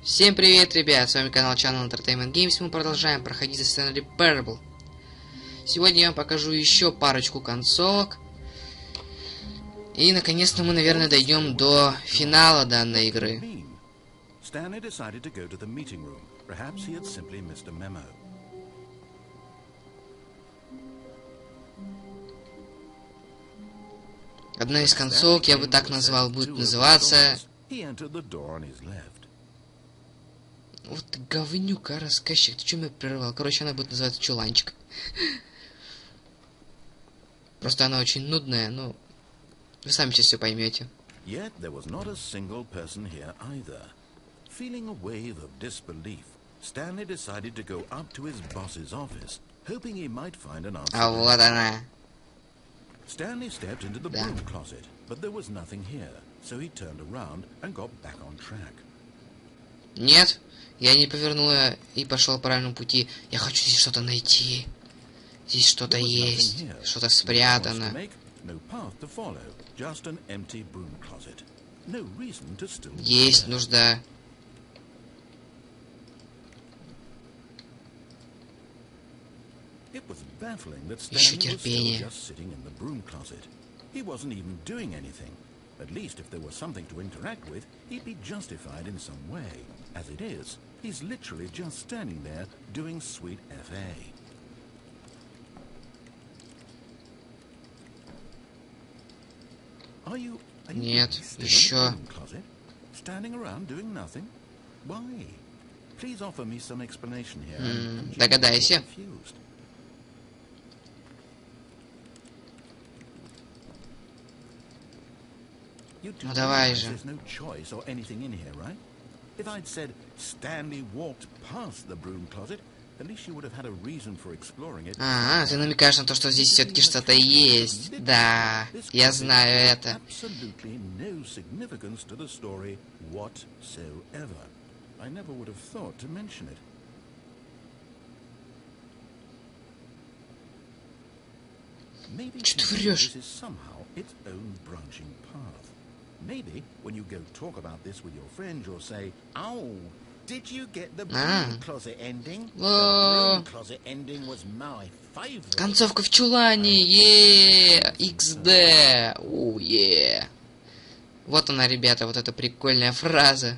Всем привет, ребят! С вами канал Entertainment Games. Мы продолжаем проходить The Stanley Parable. Сегодня я вам покажу еще парочку концовок. И наконец-то мы, наверное, дойдем до финала данной игры. Одна из концовок, я бы так назвал, будет называться... Вот ты говнюка, рассказчик, ты чё меня прервал? Короче, она будет называться Чуланчик. Просто она очень нудная, но вы сами сейчас все поймете. А вот она. Stanley stepped into the broom closet, but there was nothing here, so he turned around and got back on track. Нет, я не повернул и пошел по правильному пути. Я хочу здесь что-то найти. Здесь что-то есть, что-то спрятано. Есть нужда. Еще терпение. At least if there was something to interact with, he'd be justified in some way. As it is, he's literally just standing there doing sweet FA. Are you Нет, еще. Standing around doing nothing? Why? Please offer me some explanation here. Догадайся. Ну давай же. Ага, ты намекаешь на то, что здесь все-таки что-то есть. Да, я знаю это. Что ты врешь? Maybe when you go talk about this with your friends, you'll say, "Oh, did you get the broom closet ending? The broom closet ending was my favorite." Концовка в чулане, XD, Вот она, ребята, вот эта прикольная фраза.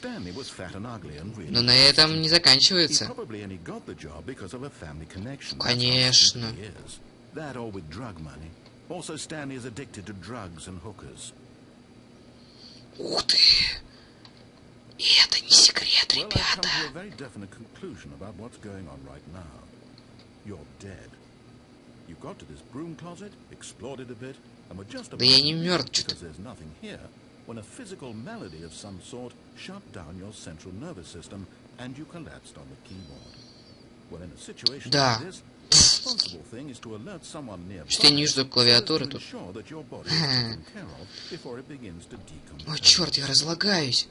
Но на этом не заканчивается. Конечно. Ух ты! И это не секрет, ребята. Да я не мертв, что-то. Да. Что я не вижу клавиатуры тут. О, черт, я разлагаюсь.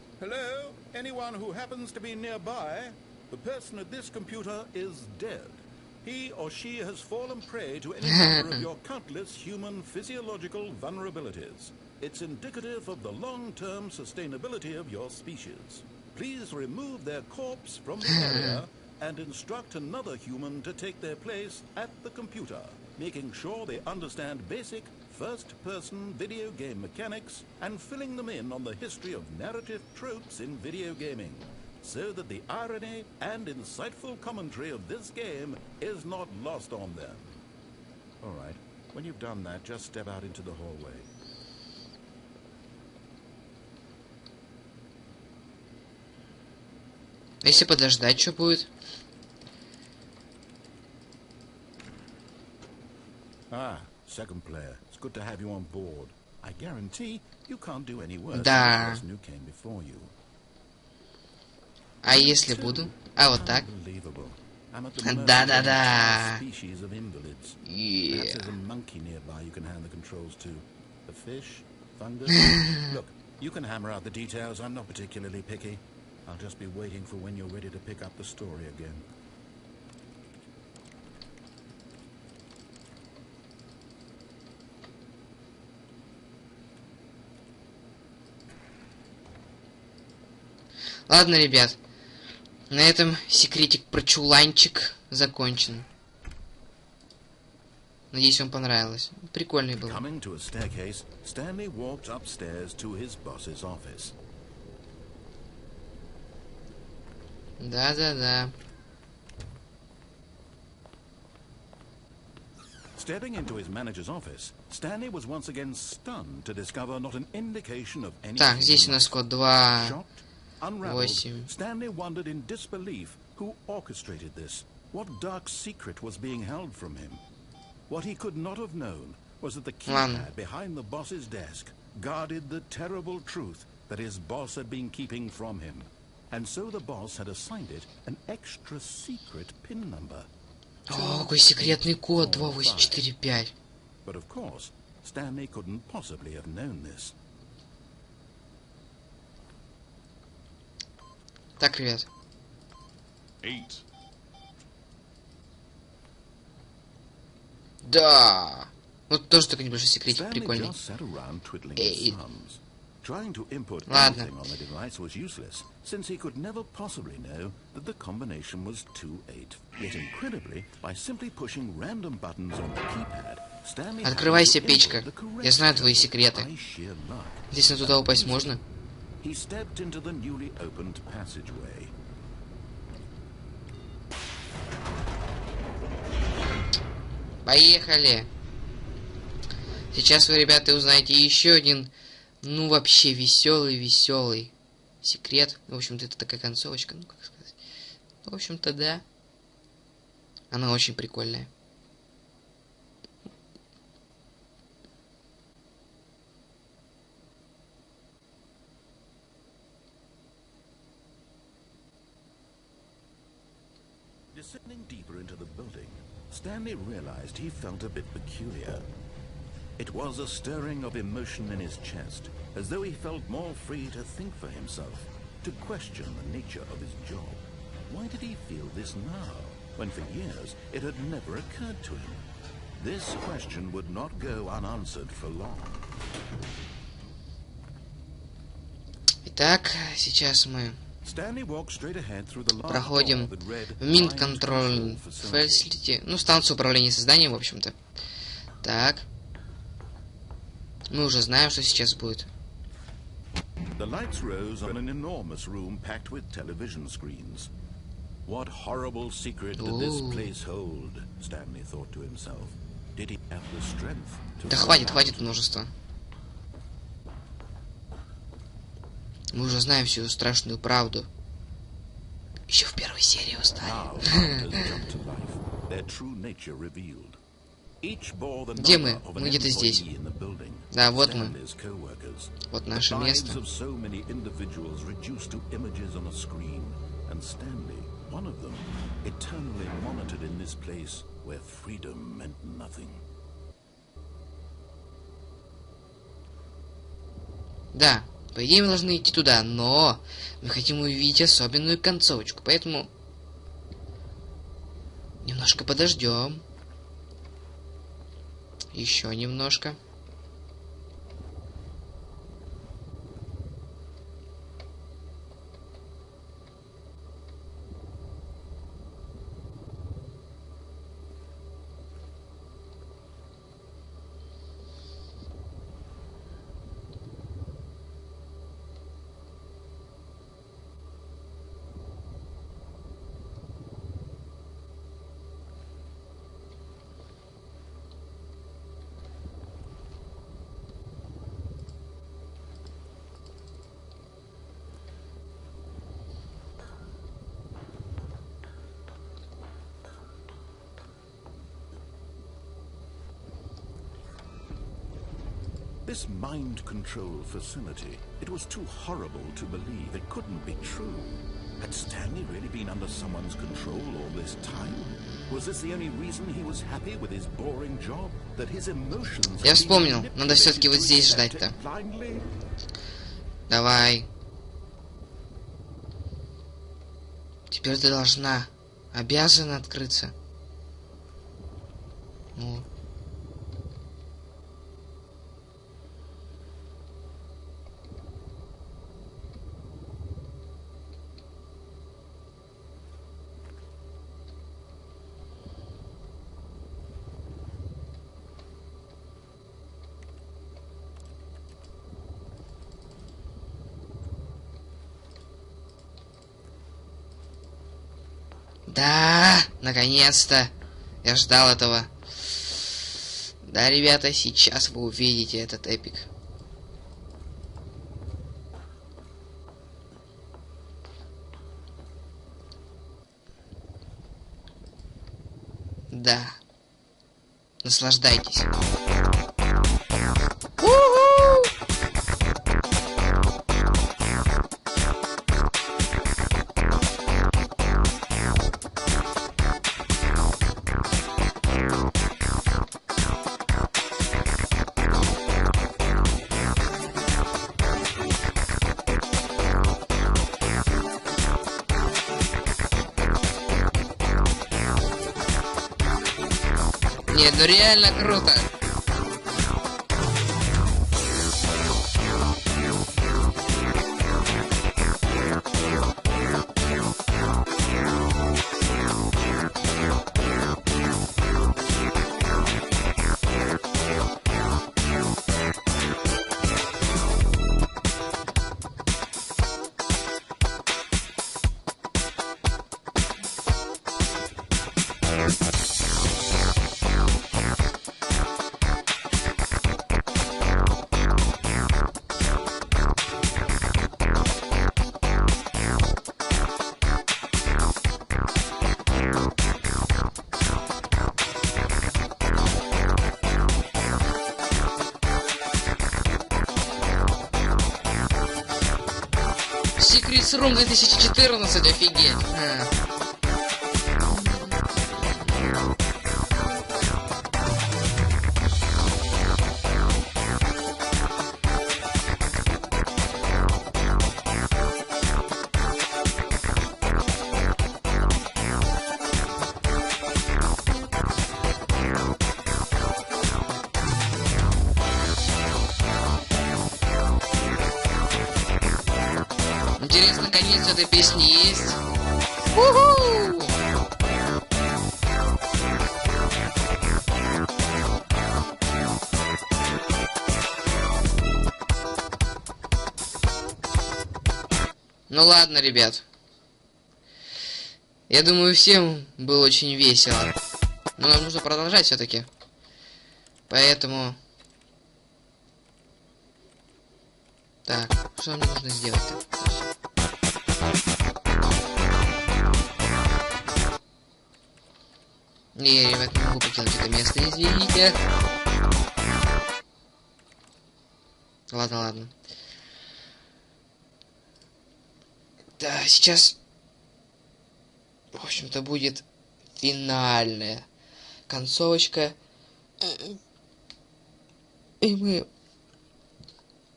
He or she has fallen prey to any number of your countless human physiological vulnerabilities. It's indicative of the long-term sustainability of your species. Please remove their corpse from the area and instruct another human to take their place at the computer, making sure they understand basic first-person video game mechanics and filling them in on the history of narrative tropes in video gaming, so that the irony and insightful commentary of this game is not lost on them. All right, when you've done that, just step out into the hallway. Если подождать, что будет? Second player. It's good to have you on board. I guarantee you can't do any worse than the person who came before you. А если буду? А вот так? Да-да-да. Look, you can hammer out the details. I'm not particularly picky. I'll just be waiting for when you're ready to pick up the story again. Ладно, ребят. На этом секретик про чуланчик закончен. Надеюсь, вам понравилось. Прикольный был. Coming to a staircase, Stanley walked upstairs to his boss's office. Да-да-да. Stepping into his manager's office, Stanley was once again stunned to discover not an indication of any. Так, здесь у нас код 2. Shocked, unraveled, 8. Stanley wondered in disbelief who orchestrated this. What dark secret was being held from him? What he could not have known was that the keypad behind the boss's desk guarded the terrible truth that his boss had been keeping from him. And so the boss had assigned it an extra secret PIN number. О, какой секретный код 2845. But of course, Stanley couldn't possibly have known this. Так, ребят. 8. Да. Вот тоже такой небольшой секретик прикольный. Trying to input Ладно. anything on the device was useless, since he could never possibly know that the combination was 2-8. Yet incredibly, by simply pushing random buttons on the keypad, Stanley Открывайся, печка. Я знаю твои секреты. Здесь на туда упасть можно? He stepped into the newly opened passageway. Поехали. Сейчас вы, ребята, узнаете еще один, ну, вообще веселый секрет. В общем-то, это такая концовочка, ну, как сказать. В общем-то, да. Она очень прикольная. Descending deeper into the building, Stanley realized he felt a bit peculiar. It was a stirring of emotion in his chest, as though he felt more free to think for himself, to question the nature of his job. Why did he feel this now, when for years it had never occurred to him? This question would not go unanswered for long. Итак, сейчас мы проходим Mind Control Facility, ну, станцию управления созданием, в общем-то. Так. Мы уже знаем, что сейчас будет. The lights rose on an enormous room packed with television screens. What horrible secret did this place hold? Stanley thought to himself. Did he have the strength to... Да хватит множество. Мы уже знаем всю страшную правду. Еще в первой серии узнали. Где мы? Мы где-то здесь. Да, вот мы. Вот наше место. Да, по идее мы должны идти туда, но мы хотим увидеть особенную концовочку, поэтому немножко подождем. Еще немножко. This mind control facility, it was too horrible to believe. It couldn't be true. Had Stanley really been under someone's control all this time? Was this the only reason he was happy with his boring job? That his emotions... Я вспомнил, надо все-таки вот здесь ждать-то. Давай. Теперь ты должна, обязана открыться. Ну. Да, наконец-то. Я ждал этого. Да, ребята, сейчас вы увидите этот эпик. Да. Наслаждайтесь. Нет, ну реально круто. Secrets Room 2014, офигеть. Интересно, конец этой песни есть? У-ху! Ну ладно, ребят. Я думаю, всем было очень весело. Но нам нужно продолжать все-таки. Поэтому... Так, что нам нужно сделать-то? Не, ребят, не могу покинуть это место, извините. Ладно, ладно. Да, сейчас... В общем-то, будет финальная концовочка. И мы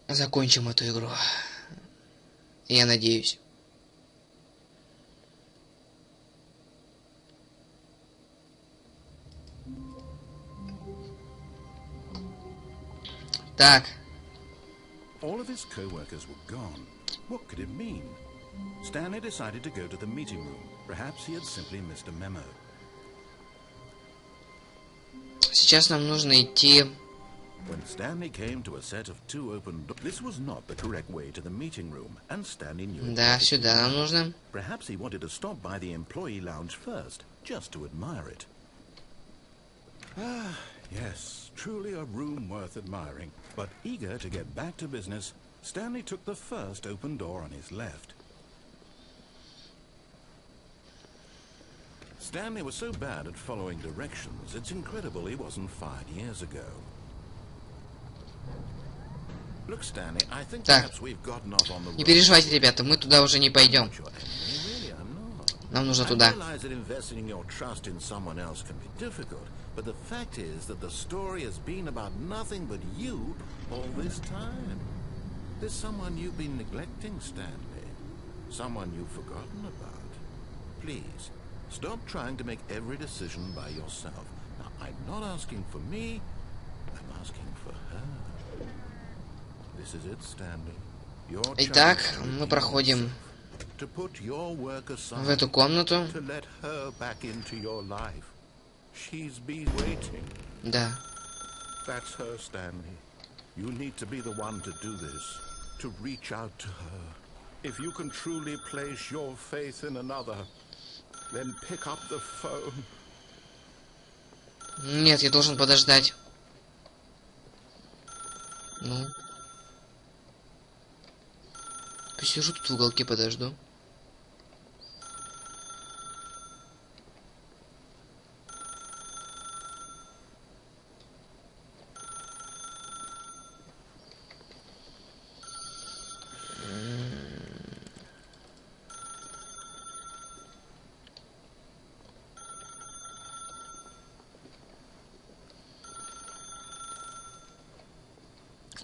закончим эту игру. Я надеюсь. Так. All of his co-workers were gone. What could it mean? Stanley decided to go to the meeting room. Perhaps he had simply missed a memo. Сейчас нам нужно идти. When Stanley came to a set of two open doors, this was not the correct way to the meeting room, and Stanley knew it. Да, сюда нам нужно. Perhaps he wanted to stop by the employee lounge first, just to admire it. Ah, yes, truly a room worth admiring. But eager to get back to business, Stanley took the first open door on his left. Stanley was so bad at following directions, it's incredible he wasn't fired years ago. Look, Stanley, I think perhaps we've gotten off on the Не переживайте, ребята, мы туда уже не пойдем. Нам нужно туда. But the fact is that the story has been about nothing but you all this time. There's someone you've been neglecting, Stanley. Someone you've forgotten about. Please, stop trying to make every decision by yourself. Now, I'm not asking for me, I'm asking for her. This is it, Stanley. Итак, мы проходим в эту комнату. She's been waiting. Да. That's her, Stanley. You need to be the one to do this, to reach out to her. If you can truly place your faith in another, Then pick up the phone. Нет, я должен подождать. Ну. Посижу тут в уголке, подожду.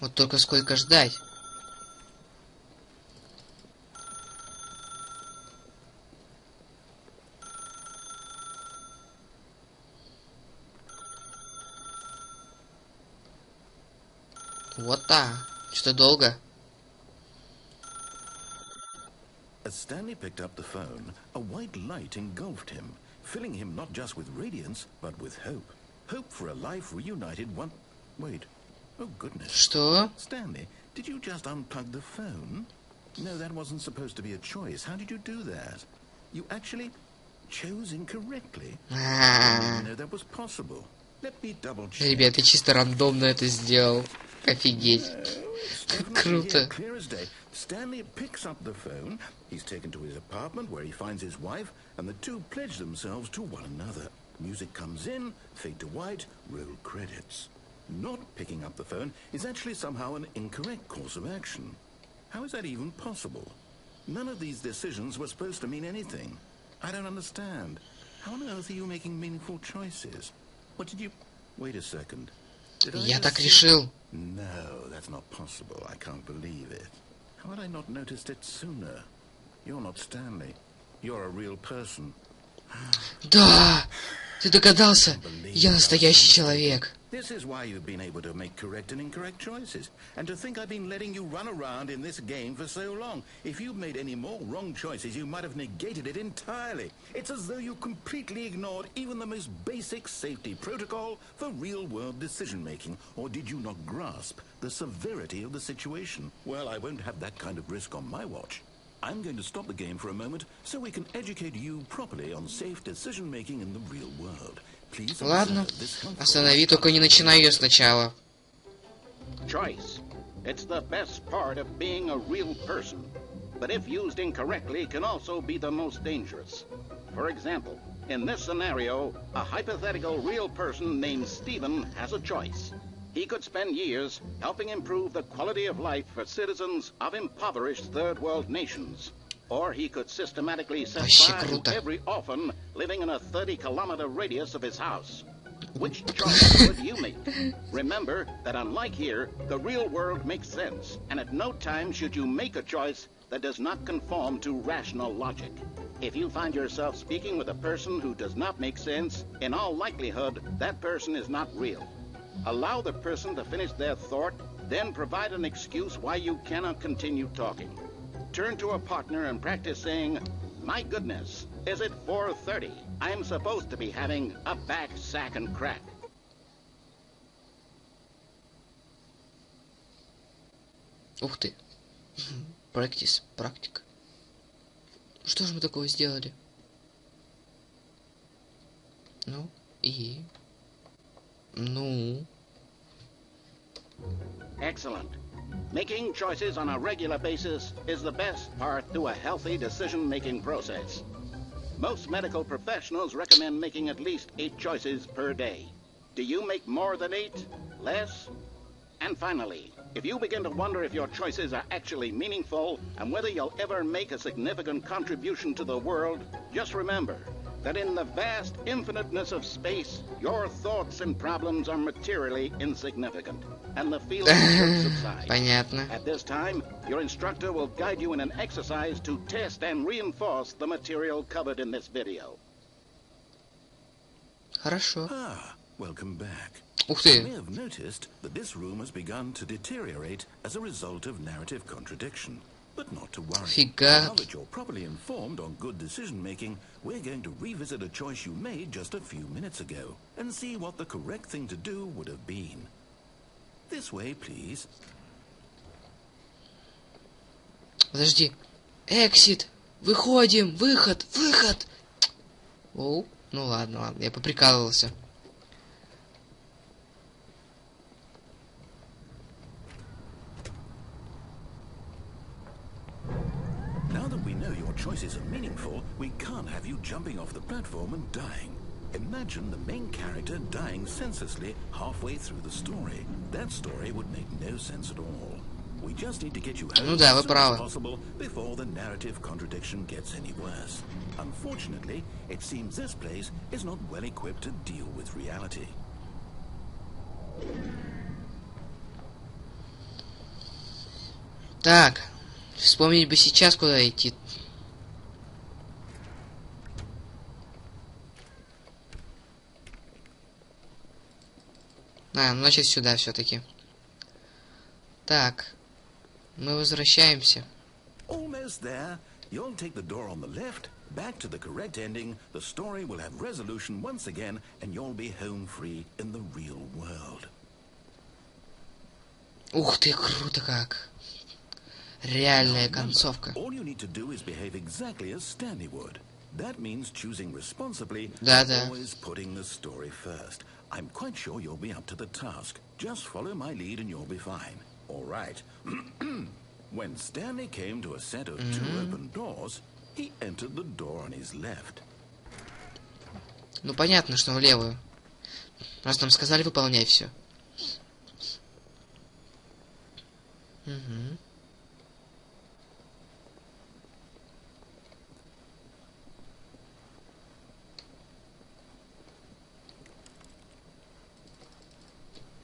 Вот только сколько ждать? Вот так. Что долго? As Stanley picked up the phone, a white light engulfed him, filling him not just with radiance, but with hope. Hope for a life reunited one... Wait. Oh, goodness. Что? Stanley, did you just unplug the phone? No, that wasn't supposed to be a choice. How did you do that? You actually chose incorrectly. I didn't know that was possible. Let me double check. Ребят, я чисто рандомно это сделал. Офигеть. Круто. Clear as day. Stanley picks up the phone. He's taken to his apartment where he finds his wife, and the two pledge themselves to one another. Music comes in, fade to white, roll credits. Not picking up the phone is actually somehow an incorrect course of action. How is that even possible? None of these decisions were supposed to mean anything. I don't understand. How on earth are you making meaningful choices? What did you... Wait a second. Я так решил. No, that's not possible. I can't believe it. How had I not noticed it sooner? You're not Stanley. You're a real person. Да! Ты догадался? Я настоящий человек. This is why you've been able to make correct and incorrect choices. And to think I've been letting you run around in this game for so long. If you'd made any more wrong choices, you might have negated it entirely. It's as though you completely ignored even the most basic safety protocol for real-world decision-making. Or did you not grasp the severity of the situation? Well, I won't have that kind of risk on my watch. I'm going to stop the game for a moment so we can educate you properly on safe decision-making in the real world. Please. Ладно, останови, только не начинай ее сначала. Choice. It's the best part of being a real person. But if used incorrectly, can also be the most dangerous. For example, in this scenario, a hypothetical real person named Stephen has a choice. He could spend years helping improve the quality of life for citizens of impoverished third world nations. Or he could systematically set fire to every orphan living in a 30-kilometer radius of his house. Which choice would you make? Remember that unlike here, the real world makes sense, and at no time should you make a choice that does not conform to rational logic. If you find yourself speaking with a person who does not make sense, in all likelihood, that person is not real. Allow the person to finish their thought, then provide an excuse why you cannot continue talking. Turn to a partner and practice saying, "My goodness, is it 4:30? I'm supposed to be having a back, sack, and crack." Ух ты. Practice, практика. Что же мы такого сделали? Ну, и... Ну... Excellent. Making choices on a regular basis is the best part to a healthy decision-making process. Most medical professionals recommend making at least 8 choices per day. Do you make more than 8? Less? And finally, if you begin to wonder if your choices are actually meaningful and whether you'll ever make a significant contribution to the world, just remember that in the vast infiniteness of space, your thoughts and problems are materially insignificant, and the feelings should subside. Понятно. At this time, your instructor will guide you in an exercise to test and reinforce the material covered in this video. Хорошо. Ah, welcome back. Ух You may ты. have noticed that this room has begun to deteriorate as a result of narrative contradiction. But not to worry. Фига. Now that you're properly informed on good decision-making, we're going to revisit a choice you made just a few minutes ago and see what the correct thing to do would have been. This way, please. Подожди. Exit. Выходим. Выход. Выход. Оу, ну ладно, ладно, я поприкалывался. Now that we know your choices are meaningful, we can't have you jumping off the platform and dying. Imagine the main character dying senselessly halfway through the story. That story would make no sense at all. We just need to get you home Ну да, вы as soon правы. as possible before the narrative contradiction gets any worse. Unfortunately, it seems this place is not well equipped to deal with reality. Так, вспомнить бы сейчас, куда идти. А, ну, значит, сюда все-таки. Так, мы возвращаемся. Almost there. You'll take the door on the left, back to the correct ending, the story will have resolution once again, and you'll be home free in the real world. Ух ты, круто как. Реальная концовка. All you need to do is behave exactly as Stanley would. That means choosing responsibly Да. and always putting the story first. I'm quite sure you'll be up to the task. Just follow my lead and you'll be fine. All right. When Stanley came to a set of two open doors, he entered the door on his left. Ну понятно, что в левую. Раз нам сказали, выполняй все. Угу.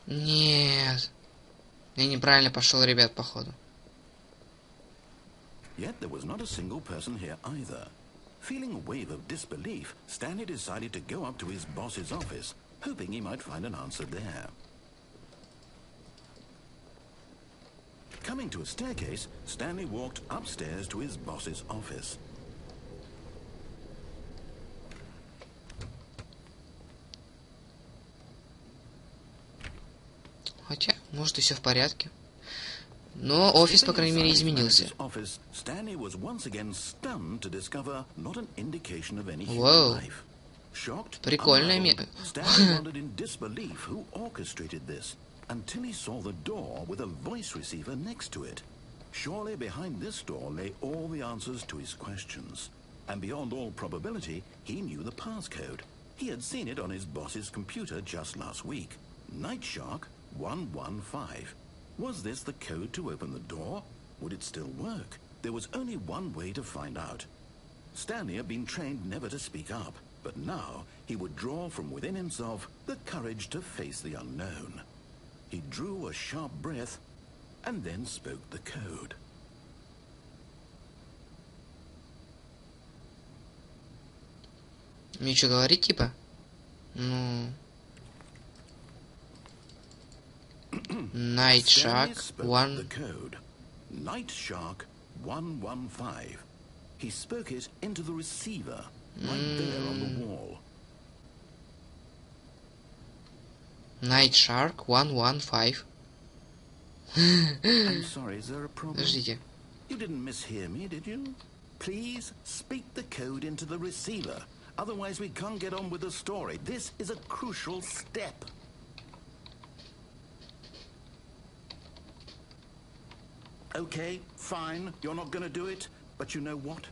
Нет. Я неправильно пошел, ребят, походу. Yet there was not a single person here either. Feeling a wave of disbelief, Stanley decided to go up to his boss's office, hoping he might find an answer there. Coming to a staircase, Stanley walked upstairs to his boss's office. Хотя, может, и все в порядке. Но офис, по крайней мере, изменился. Вау. Прикольное место. Until he saw the door with a voice receiver next to it. Surely behind this door lay all the answers to his questions. And beyond all probability, he knew the passcode. He had seen it on his boss's computer just last week. Nightshark 115. Was this the code to open the door? Would it still work? There was only one way to find out. Stanley had been trained never to speak up, but now he would draw from within himself the courage to face the unknown. He drew a sharp breath and then spoke the code. Мне что говорить, типа? Ну... Nightshark 1... Nightshark 115. He spoke it into the receiver, right there on the wall. Nightshark 115. I'm sorry, is there a problem? Подождите. You didn't mishear me, did you? Please speak the code into the receiver. Otherwise we can't get on with the story. This is a crucial step. Okay, fine. You're not going to do it. But you know what?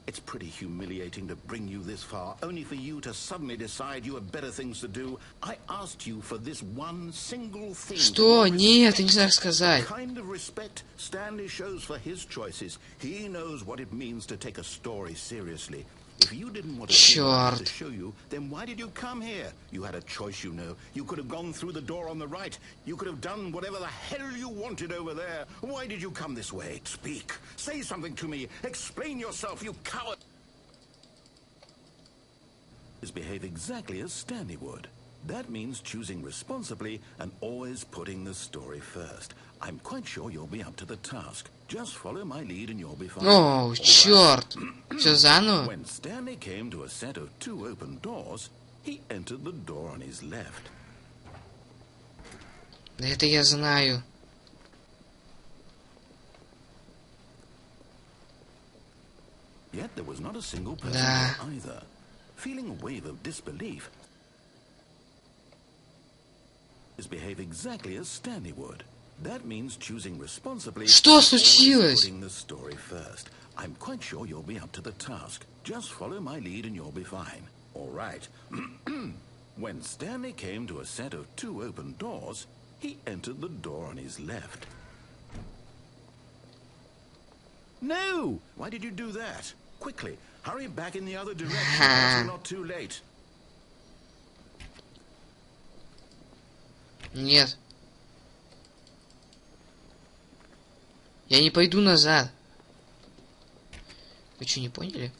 It's pretty humiliating to bring you this far, only for you to suddenly decide you have better things to do. I asked you for this one single thing. Что? Нет, ты не знаешь сказать. The kind of respect Stanley shows for his choices. He knows what it means to take a story seriously. If you didn't want to show you, then why did you come here? You had a choice, you know. You could have gone through the door on the right. You could have done whatever the hell you wanted over there. Why did you come this way? Speak. Say something to me. Explain yourself, you coward. Behave exactly as Stanley would. That means choosing responsibly and always putting the story first. I'm quite sure you'll be up to the task. Just follow my lead and you'll be fine. О, черт! Все заново? When Stanley came to a set of two open doors, he entered the door on his left. Да это я знаю. Yet there was not a single person Да. there either. Feeling a wave of disbelief is behave exactly as Stanley would. That means choosing responsibly. Что случилось? Putting the story first. I'm quite sure you'll be up to the task. Just follow my lead and you'll be fine. All right. When Stanley came to a set of 2 open doors, he entered the door on his left. No! Why did you do that? Quickly, hurry back in the other direction. It's not too late. Нет. Я не пойду назад. Вы что, не поняли?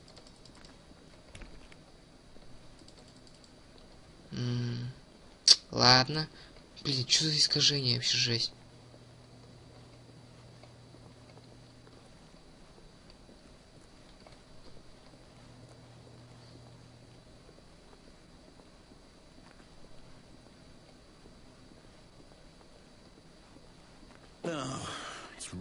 Ладно. Блин, что за искажение вообще, жесть.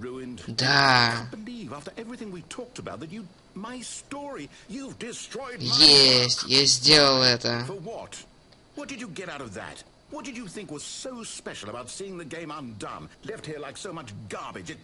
Ruined. Да. I can't believe after everything we talked about that my story, you've destroyed my Есть, я сделал это. For what? What did you get out of that? What did you think was so special about seeing the game undone, left here like so much garbage?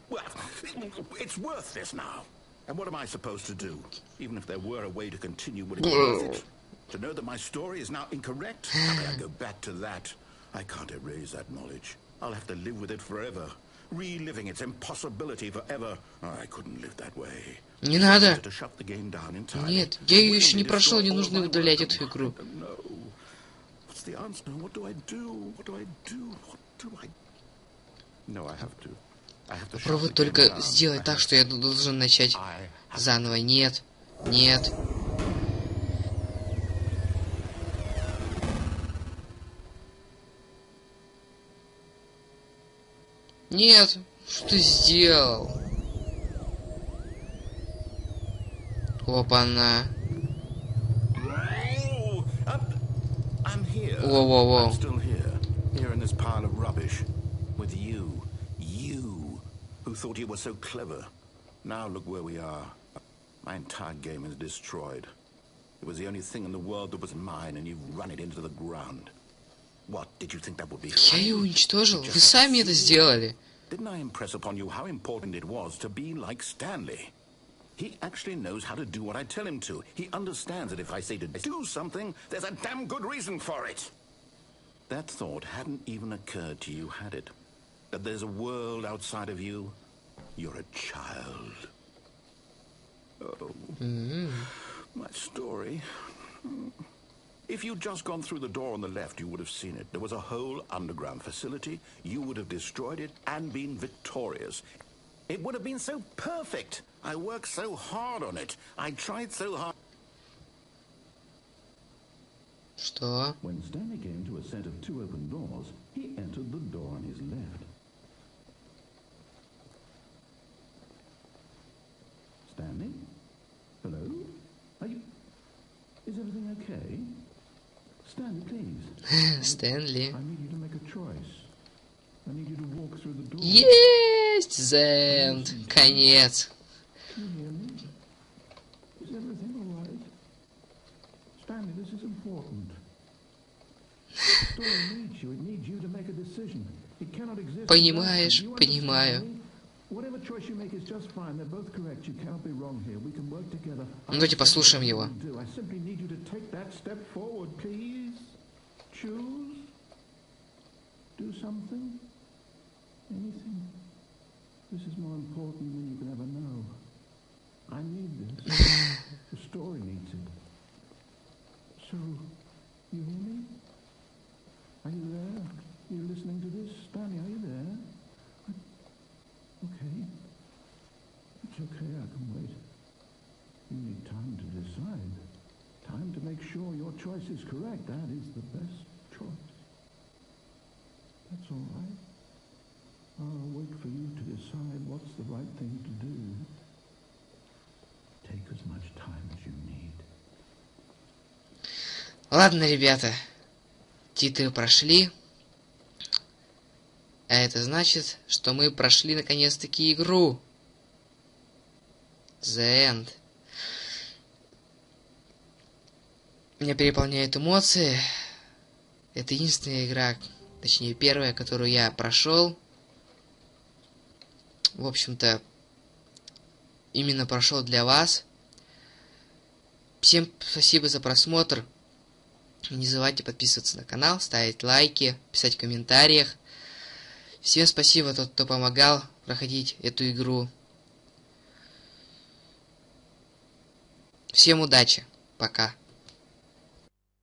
It's worthless now. And what am I supposed to do? Even if there were a way to continue, would it be worth it? To know that my story is now incorrect? How can I go back to that? I can't erase that knowledge. I'll have to live with it forever. Reliving its impossibility forever. I couldn't live that way. Не надо. To shut the game down entirely. Нет, я ее еще не прошел, не нужно удалять эту игру. What's the answer? What do I do? What do I do? What do I? No, I have to. Попробуй только сделать так, что я должен начать заново. Нет. Нет. Нет. Что ты сделал? Опа-на. Воу-воу-воу. Here in this pile of rubbish, with you who thought you were so clever. Now look where we are. My entire game is destroyed. It was the only thing in the world that was mine, and you've run it into the ground. What did you think that would be? Я ее уничтожил. Вы сами это сделали. Didn't I impress upon you how important it was to be like Stanley? He actually knows how to do what I tell him to. He understands that if I say to do something, there's a damn good reason for it. That thought hadn't even occurred to you, had it? That there's a world outside of you? You're a child. Oh, my story. If you'd just gone through the door on the left, you would have seen it. There was a whole underground facility. You would have destroyed it and been victorious. It would have been so perfect. I worked so hard on it. I tried so hard. Что? When Stanley came to a set of 2 open doors, he entered the door on his left. Stanley? Hello? Are you... Is everything okay? Stanley, please. Стэнли. I need you to make a choice. I need you to walk through the door. Есть! The end. Конец. Can you hear me? Is everything all right? Stanley, this is important. The story needs you. It needs you to make a decision. It cannot exist. Понимаешь, понимаю. Whatever choice you make is just fine. They're both correct. You cannot be wrong here. We can work together. Ну, давайте послушаем его. I simply need you to take that step forward, please. Choose. Do something. Anything. This is more important than you can ever know. I need this. The story needs it. So, you hear me? Are you there? Are you listening to this? Stanley, are you there? Okay. It's okay, I can wait. You need time to decide. Time to make sure your choice is correct. That is the best choice. That's all right. I'll wait for you to decide what's the right thing to do. Take as much time as you need. Ладно, ребята. Титры прошли. А это значит, что мы прошли наконец-таки игру. The End. Меня переполняют эмоции. Это единственная игра, точнее первая, которую я прошел. В общем-то, именно прошел для вас. Всем спасибо за просмотр. Не забывайте подписываться на канал, ставить лайки, писать в комментариях. Всем спасибо, тот, кто помогал проходить эту игру. Всем удачи. Пока.